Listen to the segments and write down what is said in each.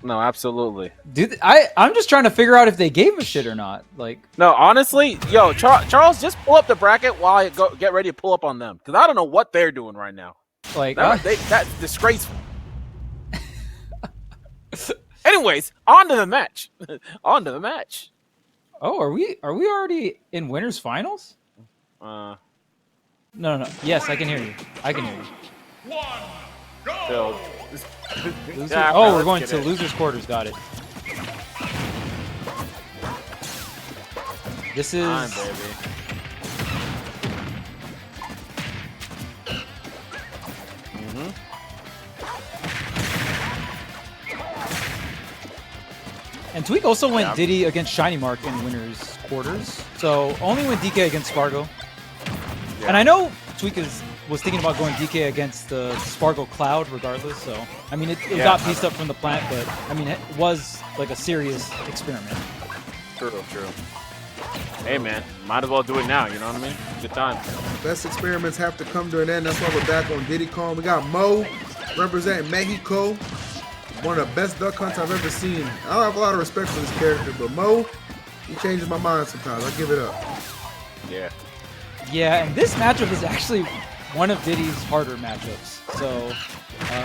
No, absolutely. Dude, I'm just trying to figure out if they gave a shit or not. Like, no, honestly, yo, Charles, just pull up the bracket while I get ready to pull up on them because I don't know what they're doing right now. Like, that's disgraceful. Anyways, on to the match. On to the match. Oh, are we already in winners finals? No. Yes, I can hear you. I can hear you. So, oh, we're going to losers quarters. Got it. This is. Time, baby. And Tweek also went Diddy against Shiny Mark in winners quarters, so only went DK against Spargo. Yeah. And I know Tweek was thinking about going DK against the Spargo Cloud regardless, so I mean it got pieced up from the plant, but I mean it was like a serious experiment. True. Hey man, might as well do it now, you know what I mean? Good time. Best experiments have to come to an end. That's why we're back on Diddy Kong. We got Mo representing Mexico. One of the best duck hunts I've ever seen. I don't have a lot of respect for this character, but Mo, he changes my mind sometimes. I give it up. Yeah. Yeah, and this matchup is actually one of Diddy's harder matchups. So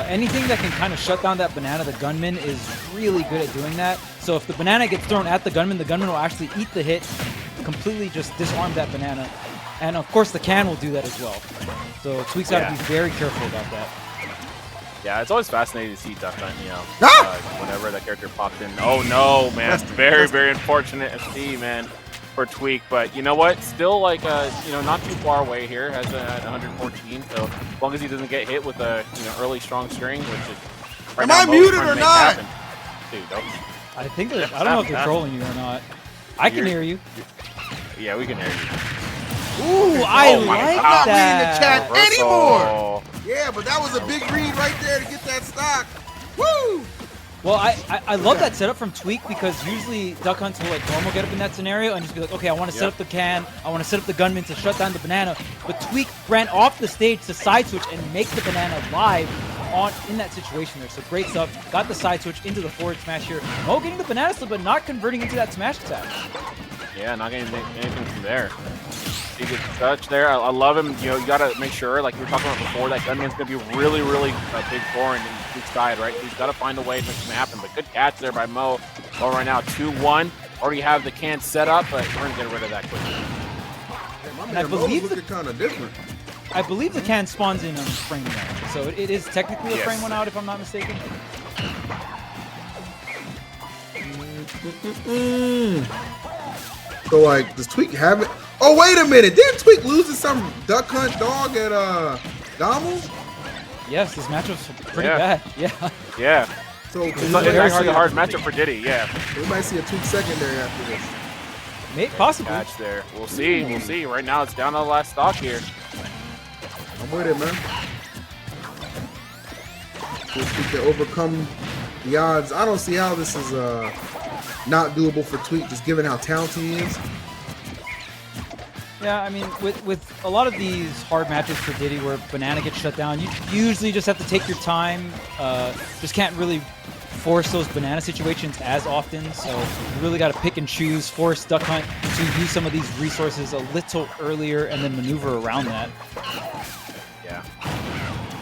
anything that can kind of shut down that banana, the gunman is really good at doing that. So if the banana gets thrown at the gunman will actually eat the hit, completely just disarm that banana. And of course the can will do that as well. So Tweek's got to be very careful about that. Yeah, it's always fascinating to see Duck Hunt, you know, whenever that character popped in. Oh no, man, it's very, very unfortunate to see, man, for Tweek. But you know what? Still, like, you know, not too far away here. Has 114, so as long as he doesn't get hit with a early strong string, which is. Am I muted or not? Dude, don't. I think I don't know if they're trolling you or not. I can hear you. Yeah, we can hear you. Ooh, I like that. I'm not reading the chat anymore. Yeah, but that was a big read right there to get that stock. Woo! Well, I love that setup from Tweek because usually Duck Hunts will like normal get up in that scenario and just be like, okay, I want to set up the can, I want to set up the gunman to shut down the banana. But Tweek ran off the stage to side switch and make the banana live in that situation there. So great stuff. Got the side switch into the forward smash here. Mo getting the banana slip, but not converting into that smash attack. Yeah, not getting anything from there. He gets touch there. I love him. You know, you got to make sure, like we were talking about before, that gunman's going to be really, really big foreign in each side, right? He's got to find a way to make it happen. But good catch there by Mo. Well, right now, 2-1. Already have the can set up, but we're going to get rid of that quickly. I believe the kind of different. I believe the can spawns in on frame 1, so it is technically a frame 1 out if I'm not mistaken. So like, does Tweek have it? Oh wait a minute! Didn't Tweek lose to some Duck Hunt dog at Dommel? Yes, this matchup's pretty bad. Yeah. Yeah. So it's actually a hard matchup for Diddy. Yeah. We might see a Tweek secondary after this. Maybe possibly. Catch there. We'll see. We'll see. Right now, it's down to the last stock here. I'm with it, man. Tweek to overcome the odds. I don't see how this is not doable for Tweek, just given how talented he is. Yeah, I mean, with a lot of these hard matches for Diddy where banana gets shut down, you usually just have to take your time. Just can't really force those banana situations as often, so you really got to pick and choose, force Duck Hunt to use some of these resources a little earlier and then maneuver around that. Yeah.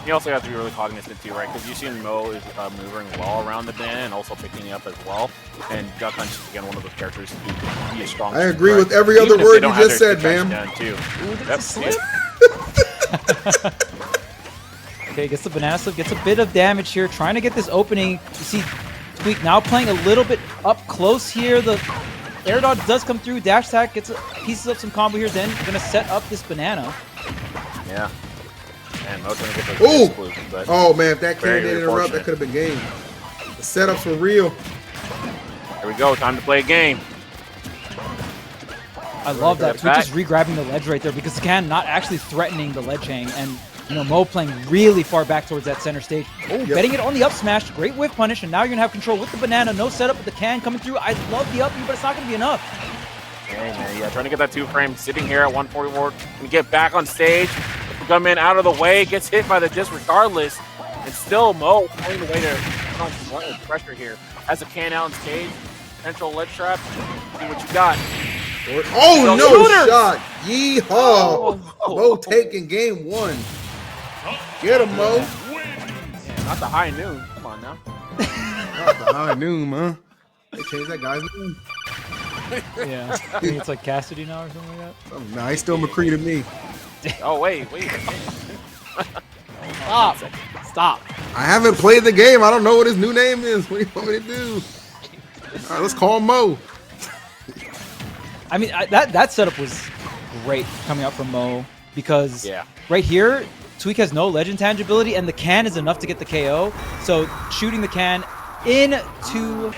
You also have to be really cognizant too, right? Because you've seen Mo is maneuvering well around the banana and also picking up as well. And Duck Hunt is again one of those characters who can be a strong. I agree with every other word you just said, ma'am. Okay, gets the banana slip, gets a bit of damage here, trying to get this opening. You see Tweek now playing a little bit up close here. The air dodge does come through, dash attack, pieces up some combo here, then gonna set up this banana. Yeah. Man, Mo's gonna get those exclusions, but oh man, if that can didn't interrupt, that could have been game. The setups were real. Here we go, time to play a game. I love that. Tweek just re-grabbing the ledge right there because the can not actually threatening the ledge hang, and you know, Mo playing really far back towards that center stage. Oh, betting it on the up smash, great whiff punish, and now you're gonna have control with the banana. No setup with the can coming through. I love the up, but it's not gonna be enough. Hey man, yeah, trying to get that 2-frame, sitting here at 144, and get back on stage. The gunman out of the way, gets hit by the disc regardless, and still Mo finding a way to some pressure here. Has a can out in stage. Potential ledge trap. See what you got. Oh, no shooters! shot. Yeehaw. Mo taking game 1. Get him, Mo. Yeah, not the high noon. Come on now. Not the high noon, man. They changed that guy's name. Yeah, I think it's like Cassidy now or something like that. Oh, nah, he's still McCree to me. Oh, wait. Stop. I haven't played the game. I don't know what his new name is. What do you want me to do? All right, let's call Mo. I mean, that setup was great coming out from Mo because right here, Tweek has no ledge intangibility, and the can is enough to get the KO. So shooting the can into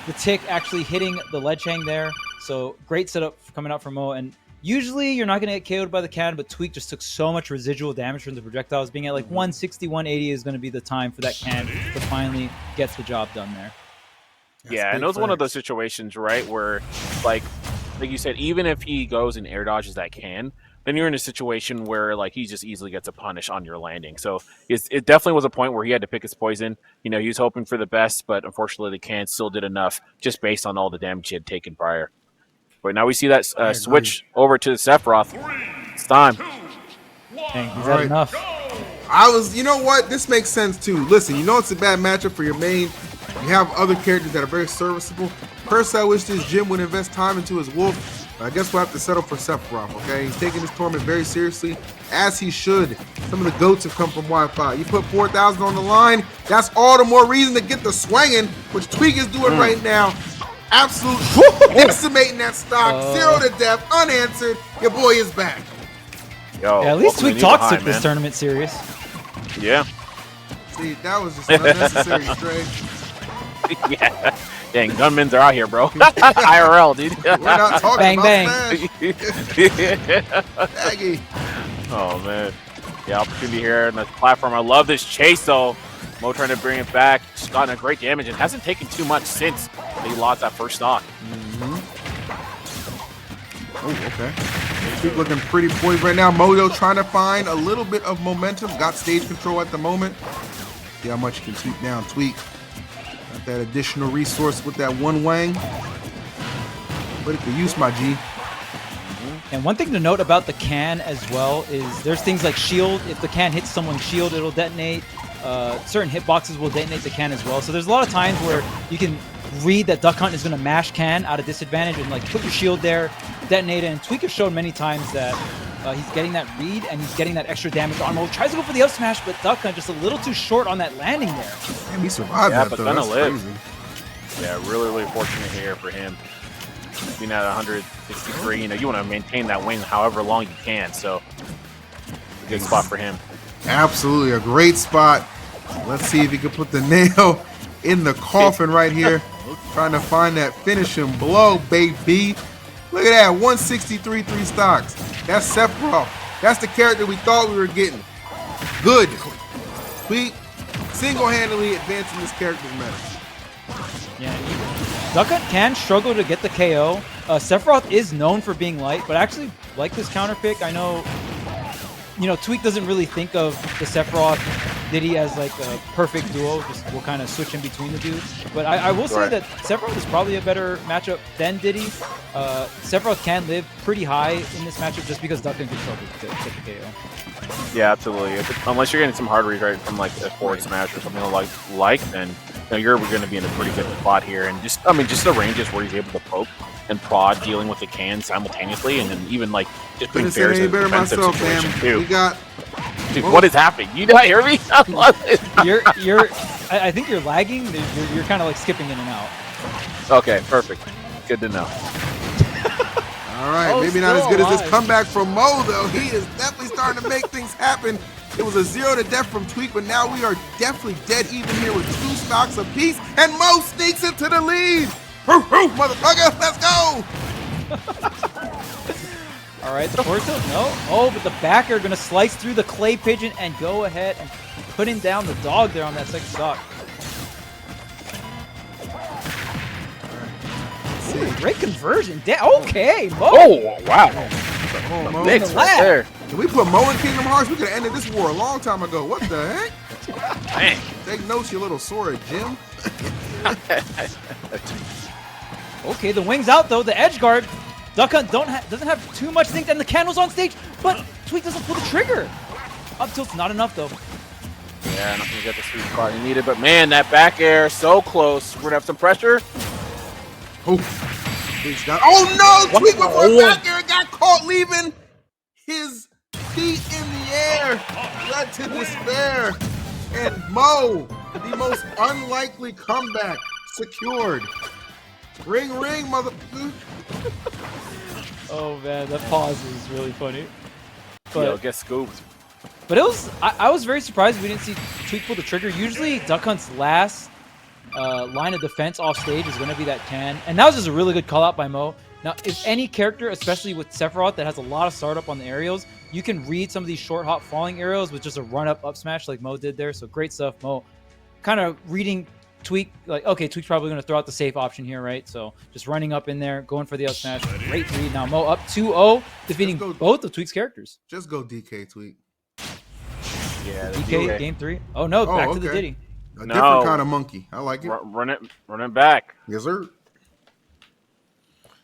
the tick, actually hitting the ledge hang there. So great setup coming out from Mo. And usually you're not going to get KO'd by the can, but Tweek just took so much residual damage from the projectiles. Being at like 160, 180 is going to be the time for that can to finally get the job done there. Yeah, and it was one of those situations, right, where like you said, even if he goes and air dodges that can, then you're in a situation where like he just easily gets a punish on your landing. So it definitely was a point where he had to pick his poison. You know, he was hoping for the best, but unfortunately the can still did enough just based on all the damage he had taken prior. But now we see that switch over to Sephiroth. It's time. Dang, is that enough? You know what? This makes sense too. Listen, you know it's a bad matchup for your main. You have other characters that are very serviceable. Personally, I wish this gym would invest time into his wolf. But I guess we'll have to settle for Sephiroth, okay? He's taking this tournament very seriously, as he should. Some of the GOATs have come from Wi-Fi. You put 4,000 on the line, that's all the more reason to get the swinging, which Tweek is doing right now. Absolutely decimating that stock. 0 to death, unanswered. Your boy is back. Yo, yeah, at least Tweek Talks took this tournament serious. Yeah. See, that was just an unnecessary stray. Yeah. Dang, gunmen are out here, bro. IRL, dude. We're not talking bang, about Smash. Oh, man. Yeah, opportunity here on the platform. I love this chase, though. Mo trying to bring it back. Just gotten a great damage and hasn't taken too much since he lost that first stock. Oh, okay. Tweek looking pretty poised right now. Mojo trying to find a little bit of momentum. Got stage control at the moment. See how much he can sweep down Tweek. Got that additional resource with that one wang. Put it to use, my G. And one thing to note about the can as well is there's things like shield. If the can hits someone's shield, it'll detonate. Certain hitboxes will detonate the can as well. So there's a lot of times where you can read that Duck Hunt is going to mash can out of disadvantage and like put your shield there, detonate it. And Tweek has shown many times that he's getting that read and he's getting that extra damage on Mo. Tries to go for the up smash, but Duck Hunt just a little too short on that landing there. Damn, he survived that, but though. gonna That's live. Crazy. Yeah, really fortunate here for him. Being at 163, you know, you want to maintain that win however long you can. So, a good spot for him. Absolutely, a great spot. Let's see if he can put the nail in the coffin right here. Trying to find that finishing blow, baby. Look at that, 163 3 stocks. That's Sephiroth. That's the character we thought we were getting. Good. We single-handedly advancing this character's meta. Yeah, Duck Hunt can struggle to get the KO. Sephiroth is known for being light, but I actually like this counter pick. I know, you know, Tweek doesn't really think of the Sephiroth Diddy as like a perfect duo. Just we'll kind of switch in between the two. But I will say that Sephiroth is probably a better matchup than Diddy. Sephiroth can live pretty high in this matchup just because Duck Hunt can struggle to get the KO. Yeah, absolutely. Unless you're getting some hard read right from like a forward smash or something like then you know, you're going to be in a pretty good spot here. And just, I mean, just the ranges where he's able to poke and prod, dealing with the can simultaneously, and then even like just putting bears in a defensive situation too. We got. Dude, what is happening? You not hear me? I think you're lagging. You're kind of like skipping in and out. Okay, perfect. Good to know. All right, maybe not as good as this comeback from Mo, though. He is definitely starting to make things happen. It was a 0 to death from Tweek, but now we are definitely dead even here with 2 stocks apiece, and Mo sneaks into the lead. Motherfucker, let's go! All right, the forward tilt, no. Oh, but the backer going to slice through the clay pigeon and go ahead and putting down the dog there on that second stock. Ooh, great conversion. Okay, Mo. Oh, wow. Oh, Mo. Mix right there. Can we put Mo in Kingdom Hearts? We could have ended this war a long time ago. What the heck? Dang. Take notes, you little Sora, Jim. Okay, the wing's out though. The edge guard. Duck Hunt doesn't have too much things, and the candle's on stage, but Tweek doesn't pull the trigger. Up tilt's not enough though. Yeah, not gonna get the sweet spot he needed, but man, that back air so close. We're gonna have some pressure. Oh, Tweek's got. Oh no! Tweek with one back air got caught leaving his feet in the air, led to despair, and Mo, the most unlikely comeback, secured. Ring, ring, mother. Oh man, that pause is really funny. But Yo, get scooped. But it was I was very surprised we didn't see Tweek pull the trigger. Usually Duck Hunt's last line of defense off stage is going to be that can. And that was just a really good call out by Mo. Now, if any character, especially with Sephiroth, that has a lot of startup on the aerials, you can read some of these short hop falling aerials with just a run up smash like Mo did there. So great stuff, Mo. Kind of reading Tweek, like, okay, Tweek's probably going to throw out the safe option here, right? So just running up in there, going for the up smash. Great read. Now Mo up 2-0, defeating both of Tweek's characters. Just go DK, Tweek. Yeah, DK game 3. Oh no, back to the Diddy. A different kind of monkey. I like it. Run it back. Yes, sir. All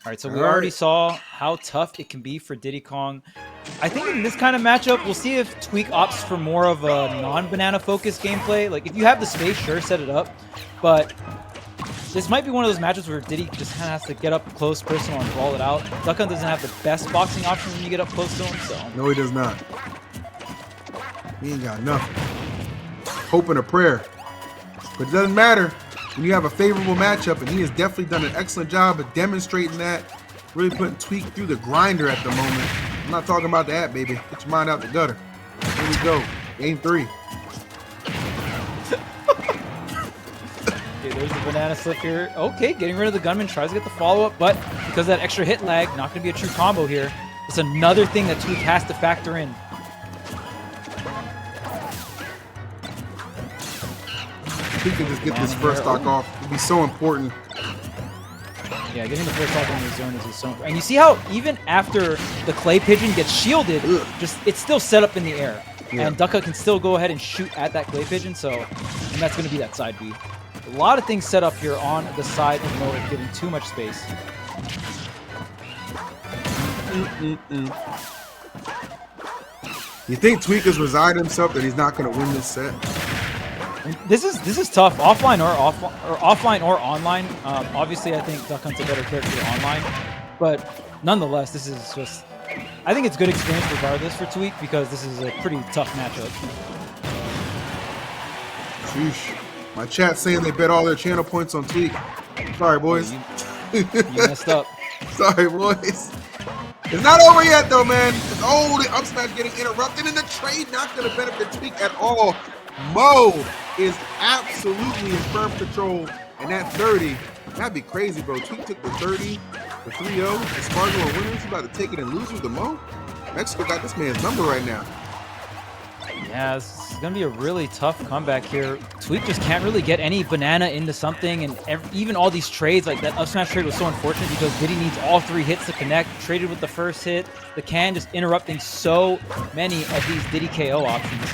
right, so we already saw how tough it can be for Diddy Kong. I think in this kind of matchup, we'll see if Tweek opts for more of a non-banana focused gameplay. Like, if you have the space, sure, set it up. But this might be one of those matches where Diddy just kind of has to get up close, personal, and ball it out. Duck Hunt doesn't have the best boxing option when you get up close to him, so... No, he does not. He ain't got nothing. Hope and a prayer. But it doesn't matter when you have a favorable matchup, and he has definitely done an excellent job of demonstrating that, really putting Tweek through the grinder at the moment. I'm not talking about that, baby. Get your mind out the gutter. Here we go. Game 3. Okay, there's the banana slip here. Okay, getting rid of the gunman, tries to get the follow-up, but because of that extra hit lag, not going to be a true combo here. It's another thing that Tweek has to factor in. Tweek can just get this first stock off. It'd be so important. Yeah, getting the first off in the zone is just so important. And you see how even after the clay pigeon gets shielded, it's still set up in the air. Yeah. And Duck Hunt can still go ahead and shoot at that clay pigeon, and that's going to be that side B. A lot of things set up here on the side of Mo, giving too much space. You think Tweek has resigned himself that he's not going to win this set? And this is tough, offline or online. Obviously, I think Duck Hunt's a better character online, but nonetheless, this is just. I think it's good experience regardless for Tweek because this is a pretty tough matchup. Sheesh. My chat's saying they bet all their channel points on Tweek. Sorry, boys. You messed up. Sorry, boys. It's not over yet, though, man. Oh, the up smash getting interrupted, and the trade not going to benefit Tweek at all. Mo is absolutely in firm control, and that 30, that'd be crazy, bro. Tweek took the 30, the 3-0, the Sparkle are winners. He's about to take it and lose with the Mo. Mexico got this man's number right now. Yeah, this is going to be a really tough comeback here. Tweek just can't really get any banana into something, and even all these trades, like that up smash trade was so unfortunate because Diddy needs all 3 hits to connect. Traded with the first hit, the can just interrupting so many of these Diddy KO options.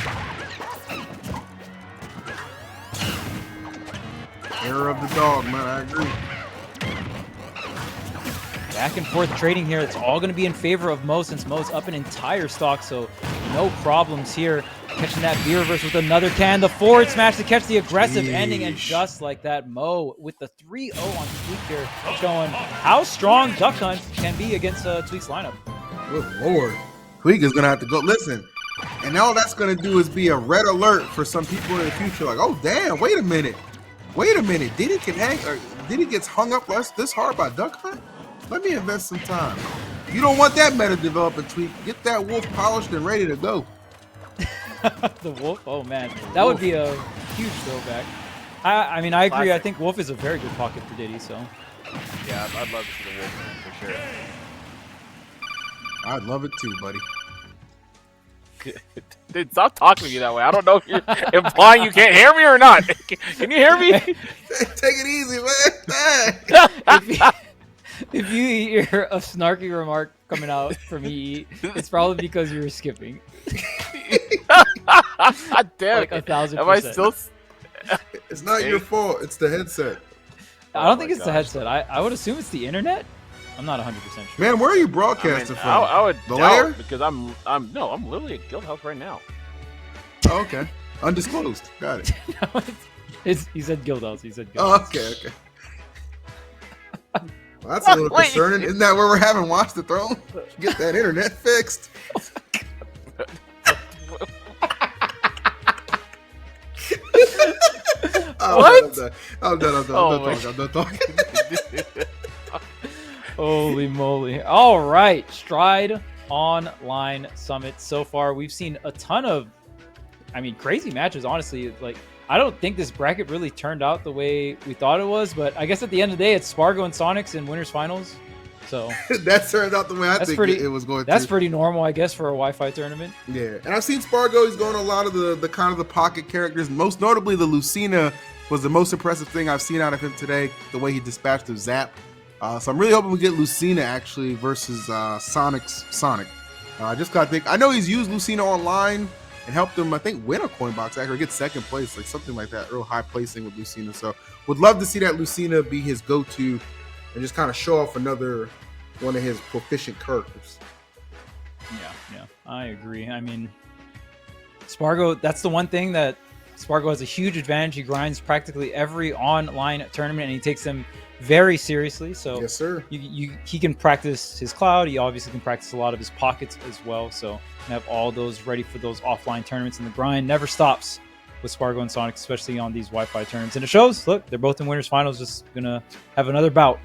Error of the dog, man. I agree. Back and forth trading here. It's all going to be in favor of Mo since Mo's up an entire stock, so no problems here. Catching that B reverse with another can. The forward smash to catch the aggressive ending, and just like that, Mo with the 3-0 on Tweek here, showing how strong Duck Hunt can be against Tweek's lineup. Good Lord. Tweek is going to have to go. Listen, and all that's going to do is be a red alert for some people in the future. Like, oh, damn, wait a minute. Wait a minute. Diddy can hang, or Diddy gets hung up this hard by Duck Hunt? Let me invest some time. You don't want that meta developing, Tweek. Get that wolf polished and ready to go. The wolf? Oh, man. That would be a huge throwback. I mean, I agree. Classic. I think wolf is a very good pocket for Diddy, so. Yeah, I'd love to see the wolf for sure. I'd love it too, buddy. Dude, stop talking to me that way. I don't know if you're implying you can't hear me or not. Can you hear me? Take it easy, man. If you hear a snarky remark coming out from me, it's probably because you were skipping. Damn like 1000%. Am I still? It's not your fault. It's the headset. I don't think it's the headset. I would assume it's the internet. I'm not 100% sure. Man, where are you broadcasting from? I would the doubt lair? because I'm literally at Guild House right now. Oh, okay. Undisclosed. Got it. No, he said Guild House. He said Guild Oh, House. okay. Well, that's a little concerning. Isn't that where we're having Watch the Throne? Get that internet fixed. What? I'm done talking. Holy moly. All right. Stride Online Summit. So far, we've seen a ton of, crazy matches, honestly. Like, I don't think this bracket really turned out the way we thought it was, but I guess at the end of the day, it's Spargo and Sonics in winners finals. So that turned out the way I think it was going to. That's pretty normal, I guess, for a Wi-Fi tournament. Yeah. And I've seen Spargo. He's going a lot of the kind of the pocket characters. Most notably, the Lucina was the most impressive thing I've seen out of him today, the way he dispatched the Zap. So I'm really hoping we get Lucina actually versus Sonic's Sonic. I just gotta think. I know he's used Lucina online and helped him, I think, win a coin box actually, or get second place, like something like that, real high placing with Lucina. So would love to see that Lucina be his go-to and just kind of show off another one of his proficient characters. Yeah, I agree. Spargo, that's the one thing that Spargo has a huge advantage. He grinds practically every online tournament, and he takes them very seriously. So yes, sir. He can practice his cloud. He obviously can practice a lot of his pockets as well. So have all those ready for those offline tournaments, and the grind never stops with Spargo and Sonic, especially on these Wi-Fi tournaments. And it shows. Look, they're both in winners finals. Just gonna have another bout.